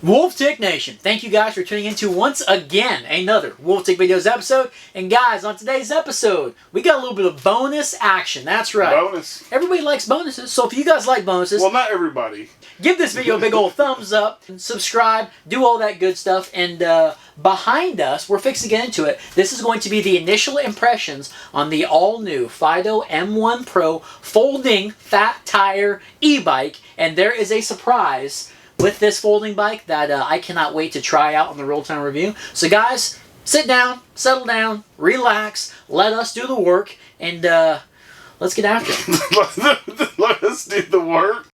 Wolf Tick Nation, thank you guys for tuning into once again another Wolf Tick Videos episode. And guys, on today's episode, we got a little bit of bonus action. That's right. Bonus. Everybody likes bonuses, so if you guys like bonuses... Well, not everybody. Give this video a big old thumbs up, subscribe, do all that good stuff. And behind us, we're fixing to get into it. This is going to be the initial impressions on the all-new Fiido M1 Pro folding fat tire e-bike. And there is a surprise with this folding bike that I cannot wait to try out on the real-time review. So guys, sit down, settle down, relax, let us do the work, and let's get after it. Let us do the work.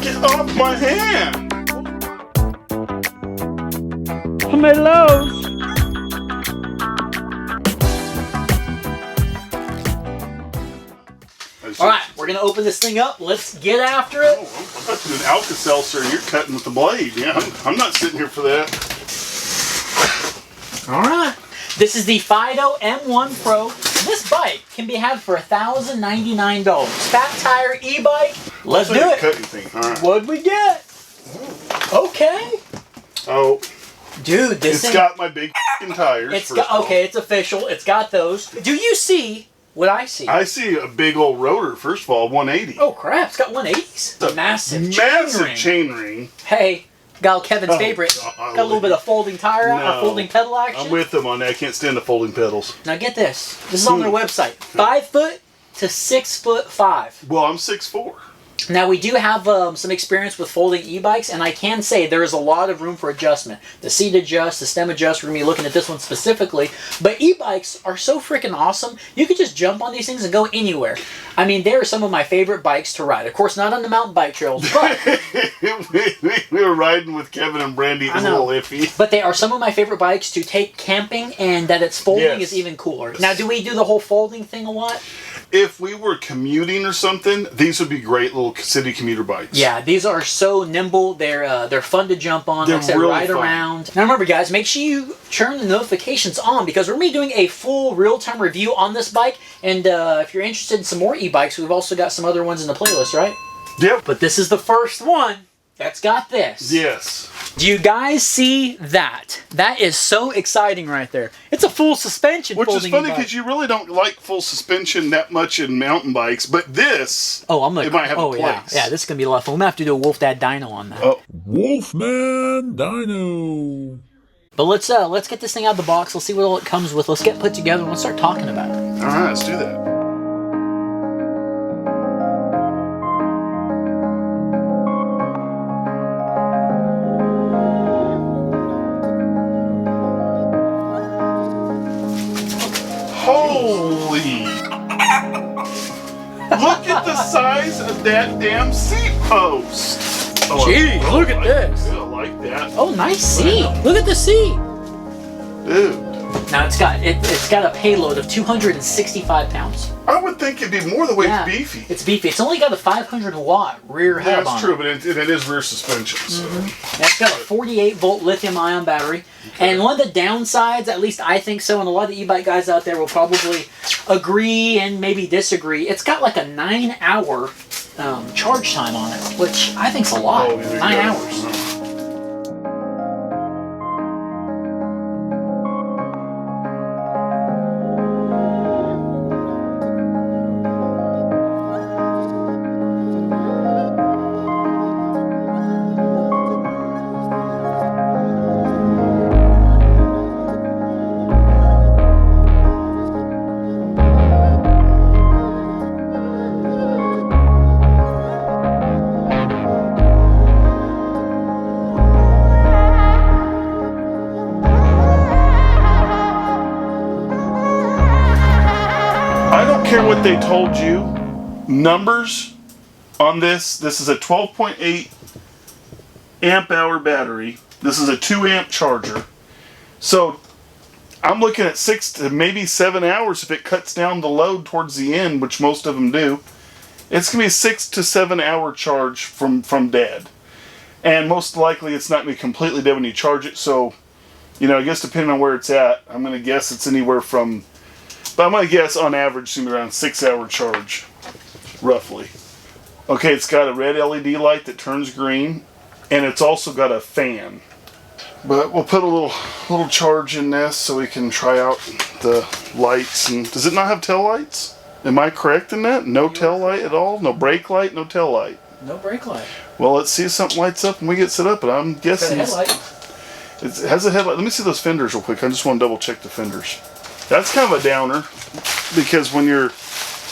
Get off my hand! Hello. Alright, we're going to open this thing up. Let's get after it. Oh, I'm about to do an Alka-Seltzer and you're cutting with the blade. Yeah, I'm not sitting here for that. Alright. This is the Fiido M1 Pro. This bike can be had for $1,099. Fat tire e-bike. Let's do it. Cutting thing. All right. What'd we get? Okay. Oh. Dude, this thing... It's got my big tires. Okay, it's official. It's got those. Do you see... what I see? I see a big old rotor, first of all, 180. Oh crap, it's got 180s. It's a massive chain ring. Hey, got Kevin's favorite. Got a little bit of folding tire or folding pedal action. I'm with them on that. I can't stand the folding pedals. Now get this. This is on their website. 5 foot to 6'5". Well, I'm 6'4". Now we do have some experience with folding e-bikes, and I can say there is a lot of room for adjustment. The seat adjust, the stem adjust. We're going to be looking at this one specifically. But e-bikes are so freaking awesome. You could just jump on these things and go anywhere. I mean, they are some of my favorite bikes to ride. Of course, not on the mountain bike trails, but... we were riding with Kevin and Brandy. It was a little iffy. But they are some of my favorite bikes to take camping, and that it's folding is even cooler. Now, do we do the whole folding thing a lot? If we were commuting or something, these would be great little city commuter bikes. Yeah, these are so nimble. They're fun to jump on. They're like I said, really ride fun. around. Now remember, guys, make sure you turn the notifications on because we're going to be doing a full real-time review on this bike. And if you're interested in some more e-bikes, we've also got some other ones in the playlist, right? Yep. But this is the first one that's got this. Yes. Do you guys see that? That is so exciting right there. It's a full suspension. Which is funny because you really don't like full suspension that much in mountain bikes, but this, it might have a place. Yeah, this is going to be a lot of fun. We're going to have to do a Wolf Dad Dyno on that. Oh. Wolfman Dyno. But let's get this thing out of the box. Let's see what all it comes with. Let's get put together and let's start talking about it. All right, let's do that. Holy! Look at the size of that damn seat post! Oh, Jeez, look at this! I like that. Oh, nice seat! Look at the seat! Dude. Now it's got a payload of 265 pounds. I would think it'd be more the way it's beefy. It's beefy. It's only got a 500-watt rear hub on it. That's true, but it is rear suspension. So. It's got a 48-volt lithium-ion battery. Okay. And one of the downsides, at least I think so, and a lot of the e-bike guys out there will probably agree and maybe disagree, it's got like a 9-hour charge time on it, which I think's a lot. 9 hours. Care what they told you. Numbers on this is a 12.8 amp hour battery. This is a 2 amp charger. So I'm looking at 6 to maybe 7 hours if it cuts down the load towards the end, which most of them do. It's gonna be a 6 to 7 hour charge from Dad. And most likely it's not gonna be completely dead when you charge it, so you know, I guess depending on where it's at, I'm gonna guess it's anywhere from, but I'm gonna guess on average it's gonna be around 6 hour charge, roughly. Okay, it's got a red LED light that turns green, and it's also got a fan. But we'll put a little charge in this so we can try out the lights. And does it not have tail lights? Am I correct in that? No tail light at all? No brake light? No tail light? No brake light. Well, let's see if something lights up when we get set up. But I'm guessing Got a headlight. it has a headlight. Let me see those fenders real quick. I just want to double check the fenders. That's kind of a downer because when you're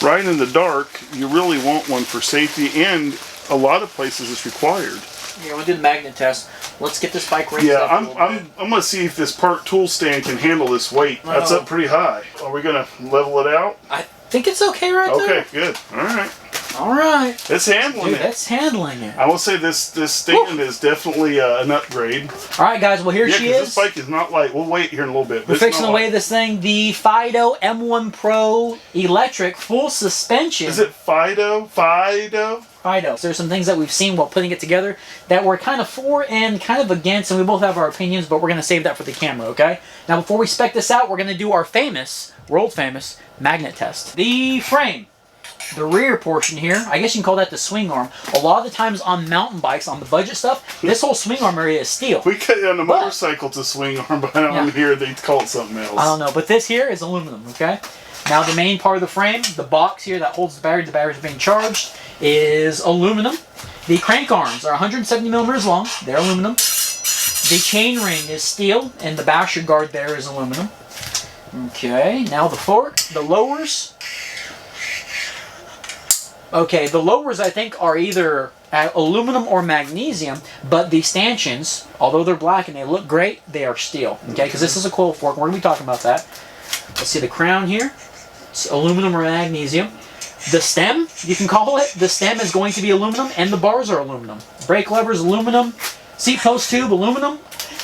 riding in the dark, you really want one for safety, and a lot of places it's required. Yeah, we'll do the magnet test. Let's get this bike raised up a little bit. I'm gonna see if this park tool stand can handle this weight. That's up pretty high. Are we gonna level it out? I think it's okay right there. Okay, good. All right. All right. It's handling Dude, it. that's handling it. I will say this stand is definitely an upgrade. All right, guys. Well, here she is. This bike is not light. We'll wait here in a little bit. We're fixing to weigh this thing. The Fiido M1 Pro electric full suspension. Is it Fiido? Fiido? Fiido. There's some things that we've seen while putting it together that we're kind of for and kind of against, and we both have our opinions, but we're going to save that for the camera, okay? Now, before we spec this out, we're going to do our famous, world famous, magnet test. The frame. The rear portion here, I guess you can call that the swing arm. A lot of the times on mountain bikes, on the budget stuff, this whole swing arm area is steel. We cut it on the motorcycle to swing arm, but on here they call it something else. I don't know, but this here is aluminum, okay? Now the main part of the frame, the box here that holds the batteries being charged, is aluminum. The crank arms are 170 millimeters long. They're aluminum. The chain ring is steel, and the basher guard there is aluminum. Okay, now the fork, the lowers. Okay, the lowers I think are either aluminum or magnesium, but the stanchions, although they're black and they look great, they are steel. Okay, because this is a coil fork. We're going to be talking about that. Let's see the crown here. It's aluminum or magnesium. The stem, you can call it. The stem is going to be aluminum, and the bars are aluminum. Brake levers, aluminum. Seat post tube, aluminum.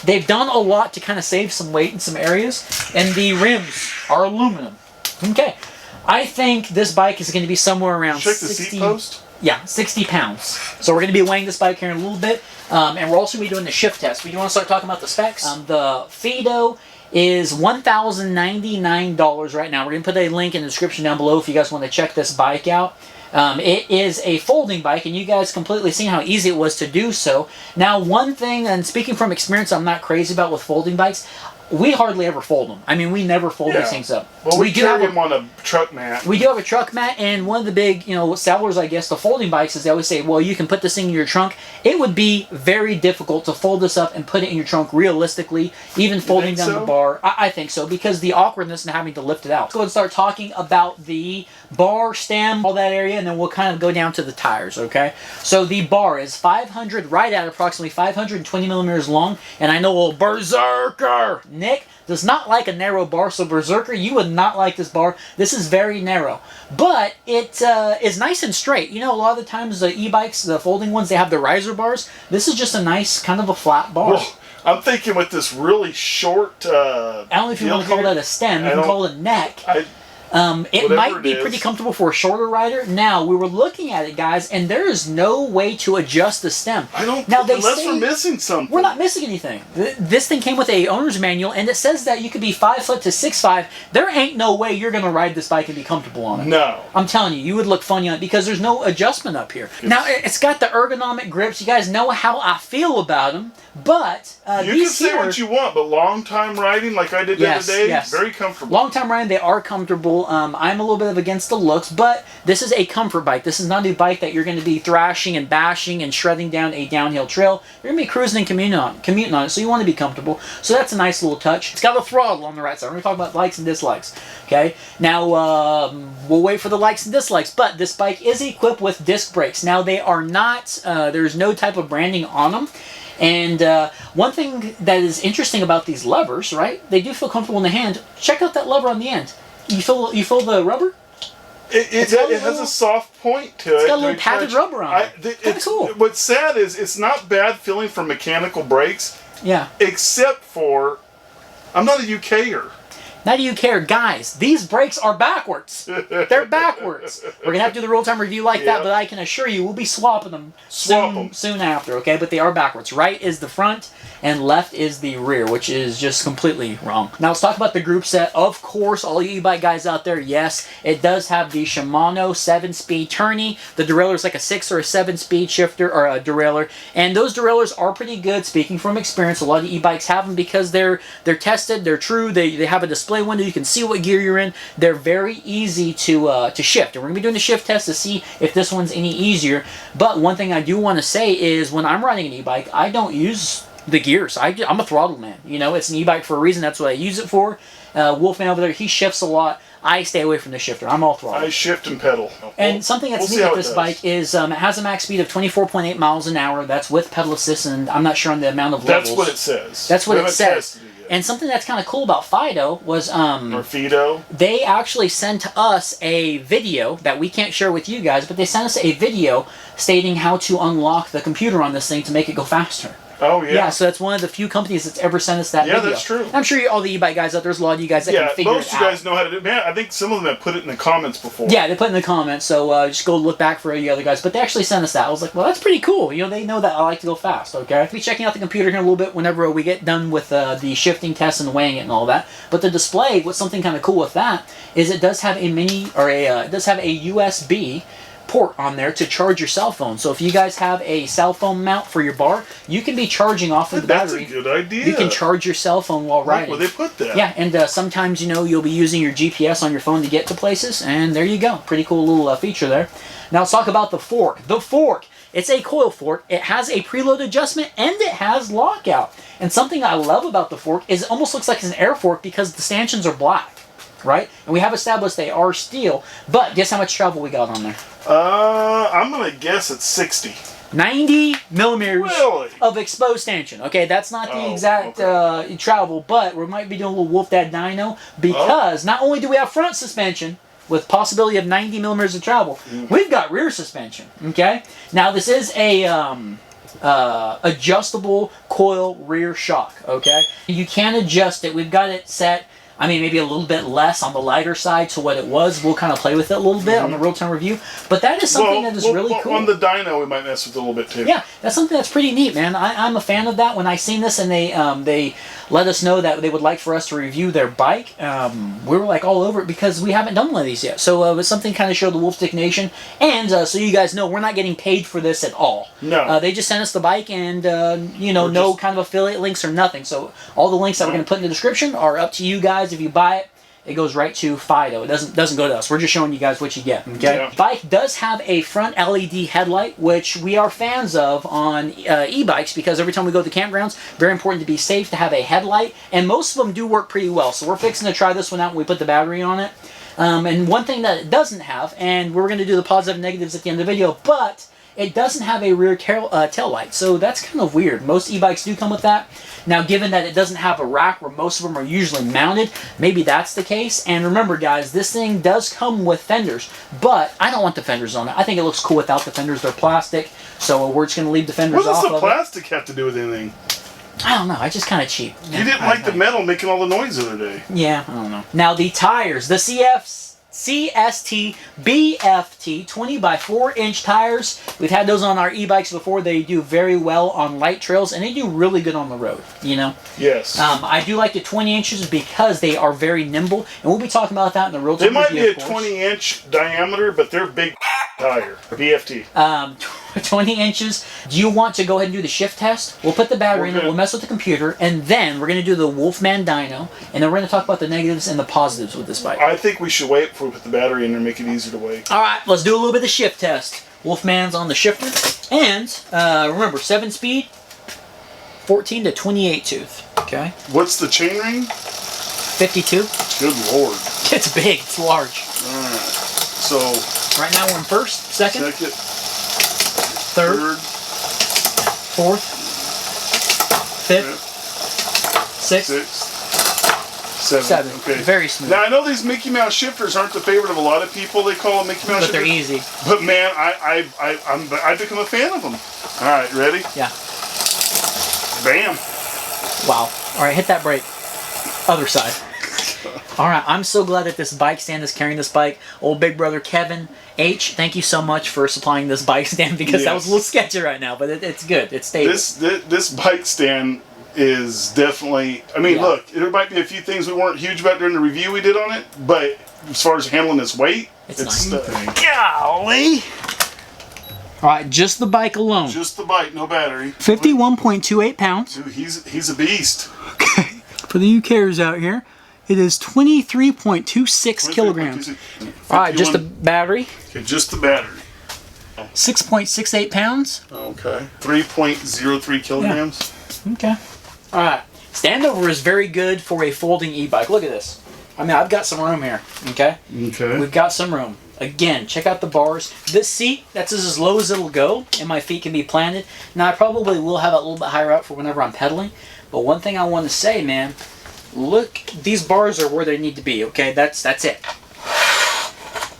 They've done a lot to kind of save some weight in some areas, and the rims are aluminum. Okay. I think this bike is going to be somewhere around 60... Check the seat post? Yeah, 60 pounds. So we're going to be weighing this bike here in a little bit, and we're also going to be doing the shift test. But you want to start talking about the specs? The Fiido is $1,099 right now. We're going to put a link in the description down below if you guys want to check this bike out. It is a folding bike, and you guys completely seen how easy it was to do so. Now, one thing, and speaking from experience, I'm not crazy about with folding bikes. We hardly ever fold them. I mean, we never fold these things up. Well, we do have them on a truck mat. We do have a truck mat, and one of the big, sellers, I guess, the folding bikes is they always say, well, you can put this thing in your trunk. It would be very difficult to fold this up and put it in your trunk realistically, even folding down the bar. I think so, because the awkwardness and having to lift it out. Let's go and start talking about the bar, stem, all that area, and then we'll kind of go down to the tires, okay? So the bar is 500, right at approximately 520 millimeters long, and I know old Berserker Nick does not like a narrow bar, so Berserker, you would not like this bar. This is very narrow, but it is nice and straight. You know, a lot of the times the e-bikes, the folding ones, they have the riser bars. This is just a nice kind of a flat bar. Well, I'm thinking with this really short... I don't know if you want to call that a stem. You can call it a neck. It might be pretty comfortable for a shorter rider. Now, we were looking at it, guys, and there is no way to adjust the stem. I don't now, think, unless we're missing something. We're not missing anything. This thing came with a owner's manual, and it says that you could be 5 foot to 6'5". There ain't no way you're going to ride this bike and be comfortable on it. No. I'm telling you, you would look funny on it because there's no adjustment up here. Now, it's got the ergonomic grips. You guys know how I feel about them, but you can say what you want, but long time riding, like I did the other day, very comfortable. Long time riding, they are comfortable. I'm a little bit of against the looks, but this is a comfort bike. This is not a bike that you're going to be thrashing and bashing and shredding down a downhill trail. You're going to be cruising and commuting on it, so you want to be comfortable. So that's a nice little touch. It's got a throttle on the right side. We're going to talk about likes and dislikes. Okay, now we'll wait for the likes and dislikes, but this bike is equipped with disc brakes. Now they are not, there's no type of branding on them. And one thing that is interesting about these levers, right? They do feel comfortable in the hand. Check out that lever on the end. You feel the rubber? It has a soft point to it. It's got a little padded rubber on it. It's kind of cool. What's sad is it's not bad feeling for mechanical brakes. Yeah. Except for, I'm not a UKer. Now do you care? Guys, these brakes are backwards. They're backwards. We're going to have to do the real-time review like that, but I can assure you we'll be swapping them soon after, okay? But they are backwards. Right is the front, and left is the rear, which is just completely wrong. Now let's talk about the group set. Of course, all you e-bike guys out there, yes, it does have the Shimano 7-speed tourney. The derailleur is like a 6 or a 7-speed shifter, or a derailleur, and those derailleurs are pretty good. Speaking from experience, a lot of e-bikes have them because they're tested, they're true, they have a display window, you can see what gear you're in. They're very easy to shift, and we're going to be doing the shift test to see if this one's any easier. But one thing I do want to say is when I'm riding an e-bike, I don't use the gears. I'm a throttle man. You know, it's an e-bike for a reason. That's what I use it for. Wolfman over there, he shifts a lot. I stay away from the shifter. I'm all throttle. I shift and pedal. And something that's neat with this bike is it has a max speed of 24.8 miles an hour. That's with pedal assist, and I'm not sure on the amount of levels. That's what it says. That's what it says. And something that's kind of cool about Fiido was or Fiido. They actually sent us a video that we can't share with you guys, but they sent us a video stating how to unlock the computer on this thing to make it go faster. Oh, yeah. Yeah, so that's one of the few companies that's ever sent us that video. Yeah, that's true. I'm sure all the e-bike guys out there's a lot of you guys that can figure it out. Yeah, most of you guys know how to do it. Man, I think some of them have put it in the comments before. Yeah, they put it in the comments, so just go look back for you other guys. But they actually sent us that. I was like, well, that's pretty cool. You know, they know that I like to go fast, okay? I'll be checking out the computer here in a little bit whenever we get done with the shifting test and weighing it and all that. But the display, what's something kind of cool with that, is it does have a it does have a USB port on there to charge your cell phone. So if you guys have a cell phone mount for your bar, you can be charging off of the battery. That's a good idea. You can charge your cell phone while riding. Where they put that. Yeah, and sometimes, you know, you'll be using your GPS on your phone to get to places, and there you go. Pretty cool little feature there. Now let's talk about the fork. The fork. It's a coil fork. It has a preload adjustment, and it has lockout. And something I love about the fork is it almost looks like it's an air fork because the stanchions are black. Right? And we have established they are steel, but guess how much travel we got on there? I'm going to guess it's 60. 90 millimeters really? Of exposed stanchion. Okay, that's not the exact travel, but we might be doing a little Wolf Dad dyno because not only do we have front suspension with possibility of 90 millimeters of travel, we've got rear suspension. Okay? Now this is a adjustable coil rear shock. Okay? You can adjust it. We've got it set, I mean, maybe a little bit less on the lighter side to what it was. We'll kind of play with it a little bit on the real-time review. But that is something that is really cool. On the dyno, we might mess with it a little bit, too. Yeah, that's something that's pretty neat, man. I'm a fan of that. When I seen this and they let us know that they would like for us to review their bike, we were like all over it because we haven't done one of these yet. So it was something kind of show the Wolf Stick Nation. And so you guys know, we're not getting paid for this at all. No. They just sent us the bike and, you know, no kind of affiliate links or nothing. So all the links that we're going to put in the description are up to you guys. If you buy it, it goes right to Fiido. It doesn't go to us. We're just showing you guys what you get. Okay. Yeah. Bike does have a front LED headlight, which we are fans of on e-bikes because every time we go to the campgrounds, very important to be safe to have a headlight, and most of them do work pretty well. So we're fixing to try this one out when we put the battery on it. And one thing that it doesn't have, and we're going to do the positive and negatives at the end of the video, but it doesn't have a rear tail light, so that's kind of weird. Most e-bikes do come with that. Now, given that it doesn't have a rack where most of them are usually mounted, maybe that's the case. And remember, guys, this thing does come with fenders, but I don't want the fenders on it. I think it looks cool without the fenders. They're plastic, so we're just going to leave the fenders off of it. What does the plastic have to do with anything? I don't know. I just kind of cheap. You didn't like the metal making all the noise the other day. Yeah, I don't know. Now, the tires. The CST BFT 20 by 4 inch tires. We've had those on our e-bikes before. They do very well on light trails, and they do really good on the road, you know? Yes. I do like the 20 inches because they are very nimble, and we'll be talking about that in the real time. They might be a 20-inch diameter, but they're big tire. BFT. 20 inches. Do you want to go ahead and do the shift test? We'll put the battery in it, we'll mess with the computer, and then we're going to do the Wolfman dyno, and then we're going to talk about the negatives and the positives with this bike. I think we should wait before we put the battery in there and make it easier to weigh. Alright, let's do a little bit of shift test. Wolfman's on the shifter, and remember, 7-speed, 14 to 28 tooth. Okay. What's the chain ring? 52. Good lord. It's big, it's large. Alright, so... Right now we're in first, second, third, fourth, fifth, sixth, seventh. Okay. Very smooth. Now I know these Mickey Mouse shifters aren't the favorite of a lot of people. They call them Mickey Mouse shifters. But they're easy. But man, I've become a fan of them. All right, ready? Yeah. Bam. Wow. All right, hit that brake. Other side. All right, I'm so glad that this bike stand is carrying this bike. Old big brother Kevin H, thank you so much for supplying this bike stand because that was a little sketchy right now, but it's good. It's stable. This bike stand is definitely. I mean, look, there might be a few things we weren't huge about during the review we did on it, but as far as handling its weight, it's nice. Golly! All right, just the bike alone. Just the bike, no battery. 51.28 pounds. Dude, he's a beast. Okay. For the UKers out here, it is 23.26 kilograms. All right, just the battery. Okay, just the battery. 6.68 pounds. Okay. 3.03 kilograms. Yeah. Okay. All right. Standover is very good for a folding e-bike. Look at this. I mean, I've got some room here. Okay. Okay. We've got some room. Again, check out the bars. This seat, that's as low as it'll go, and my feet can be planted. Now, I probably will have it a little bit higher up for whenever I'm pedaling. But one thing I want to say, man, look, these bars are where they need to be, okay? That's it.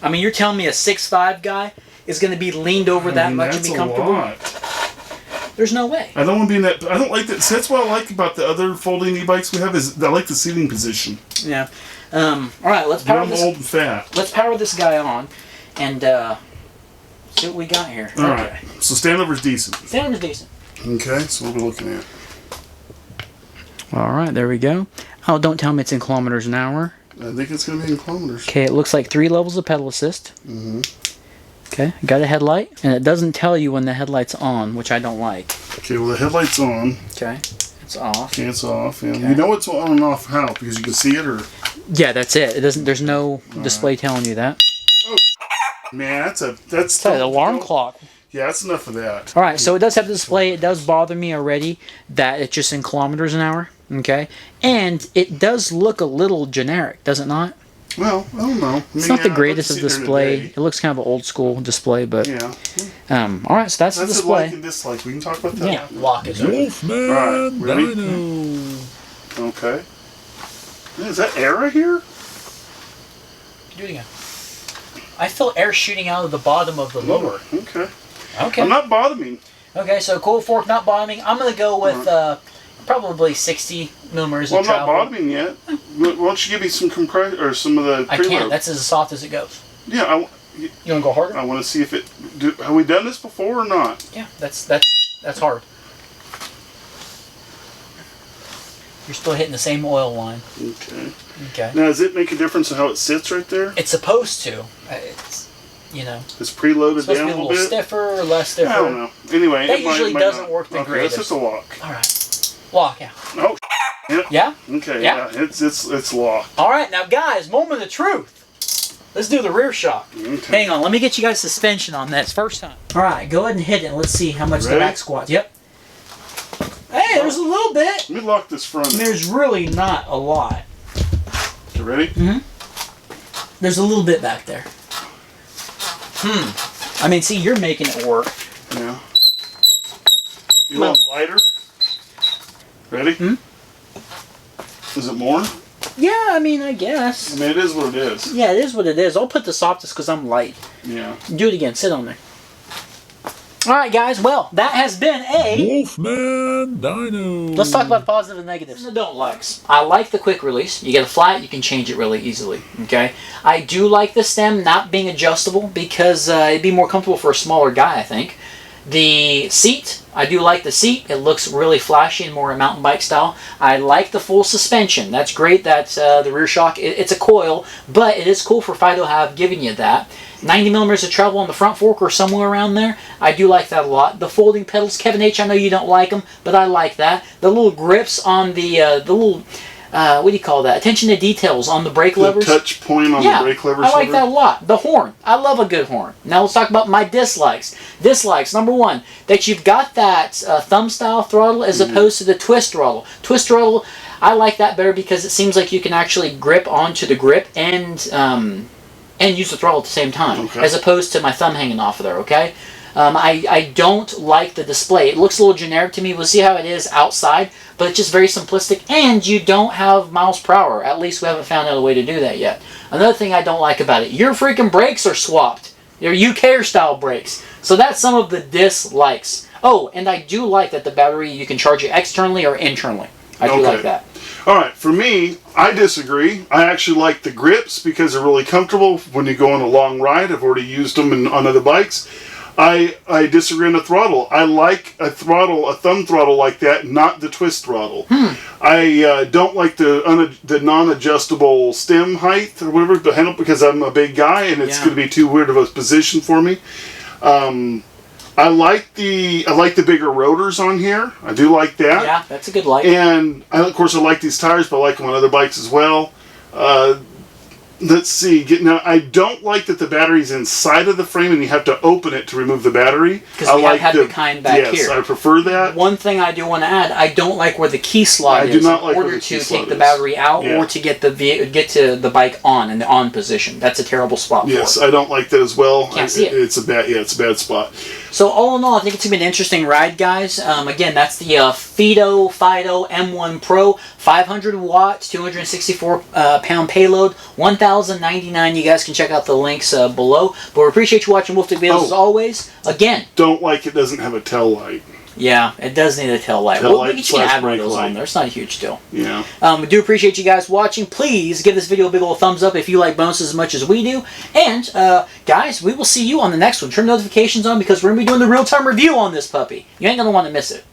I mean, you're telling me a 6'5" guy is going to be leaned over that much and be comfortable? There's no way. I don't want to be in that. I don't like that. So that's what I like about the other folding e-bikes we have is I like the seating position. Yeah. All right, let's power this. I'm old and fat. Let's power this guy on, and see what we got here. All right. So standover's decent. Standover's decent. Okay. So what are we looking at? All right, there we go. Oh, don't tell me it's in kilometers an hour. I think it's going to be in kilometers. Okay, it looks like 3 levels of pedal assist. Mm-hmm. Okay, got a headlight, and it doesn't tell you when the headlight's on, which I don't like. Okay, well the headlight's on. Okay, it's off. Okay, it's off. And okay. You know it's on and off how? Because you can see it, or? Yeah, that's it. It doesn't. There's no display telling you that. Oh, man, that's an alarm clock. Yeah, that's enough of that. All right, so it does have the display. It does bother me already that it's just in kilometers an hour. Okay, and it does look a little generic, does it not? Well, I don't know. It's not the greatest of display. It looks kind of an old school display, but yeah. All right, so that's the display. That's a like and dislike. We can talk about that. Yeah, lock it. Wolfman All right, ready? Dino. Okay. Is that air right here? Do it again. I feel air shooting out of the bottom of the lower. Okay. Okay. I'm not bottoming. Okay, so cold fork not bottoming. I'm gonna go with probably 60 millimeters of travel. Well, I'm not bottoming yet. Why don't you give me some compressor or some of the preload? I can't. That's as soft as it goes. Yeah. You want to go harder? I want to see if it. Have we done this before or not? Yeah, that's hard. You're still hitting the same oil line. Okay. Okay. Now, does it make a difference in how it sits right there? It's supposed to. It's, you know. It's preloaded down a little bit. Stiffer or less stiffer. I don't know. Anyway, that usually doesn't work the greatest. That's just a lock. All right. Lock, yeah. Oh. Yeah. Yeah? Okay. Yeah. It's locked. All right, now guys, moment of truth. Let's do the rear shock. Okay. Hang on, let me get you guys suspension on this first time. All right, go ahead and hit it. And let's see how much the back squats. Yep. Hey, there's a little bit. Let me lock this front. There's really not a lot. You ready? Mm-hmm. There's a little bit back there. I mean, see, you're making it work. Yeah. You want lighter? Ready? Is it more? Yeah, I mean, I guess. I mean, it is what it is. Yeah, it is what it is. I'll put the softest because I'm light. Yeah. Do it again. Sit on there. All right, guys. Well, that has been a Wolfman Dino. Let's talk about positive and negatives. I don't likes. I like the quick release. You get a flat, you can change it really easily. Okay. I do like the stem not being adjustable because it'd be more comfortable for a smaller guy, I think. The seat, I do like the seat. It looks really flashy and more a mountain bike style. I like the full suspension. That's great. That's the rear shock. It's a coil, but it is cool for Fiido have given you that. 90 millimeters of travel on the front fork or somewhere around there. I do like that a lot. The folding pedals, Kevin H, I know you don't like them, but I like that. The little grips on the little, what do you call that? Attention to details on the brake levers. The touch point on the brake levers. I like that a lot. The horn. I love a good horn. Now let's talk about my dislikes. Dislikes, number one, that you've got that thumb style throttle as opposed to the twist throttle. Twist throttle, I like that better because it seems like you can actually grip onto the grip and use the throttle at the same time, as opposed to my thumb hanging off of there, okay? I don't like the display. It looks a little generic to me. We'll see how it is outside, but it's just very simplistic, and you don't have miles per hour. At least we haven't found out a way to do that yet. Another thing I don't like about it, your freaking brakes are swapped. They're UK style brakes. So that's some of the dislikes. Oh, and I do like that the battery, you can charge it externally or internally. I do like that. All right, for me, I disagree. I actually like the grips because they're really comfortable when you go on a long ride. I've already used them on other bikes. I disagree on the throttle. I like a thumb throttle like that, not the twist throttle. I don't like the non-adjustable stem height or whatever, the handle, because I'm a big guy and it's going to be too weird of a position for me. I like the bigger rotors on here. I do like that. Yeah, that's a good light. And of course, I like these tires, but I like them on other bikes as well. Let's see. Now, I don't like that the battery's inside of the frame and you have to open it to remove the battery. Because we have the kind back here. Yes, I prefer that. One thing I do want to add, I don't like where the key slot is in order to take the battery out or to get to the bike in the on position. That's a terrible spot for it. I don't like that as well. Can't see it. It's a bad spot. So all in all, I think it's going to be an interesting ride, guys. Again, that's the Fiido M1 Pro, 500 watts, 264 pound payload, $1,099. You guys can check out the links below. But we appreciate you watching Wolftick videos as always. Again, don't like it doesn't have a tail light. Yeah, it does need a tail light. Tail light you can add one of those light. on there. It's not a huge deal. Yeah. We do appreciate you guys watching. Please give this video a big old thumbs up if you like bonuses as much as we do. And, guys, we will see you on the next one. Turn notifications on because we're going to be doing the real-time review on this puppy. You ain't going to want to miss it.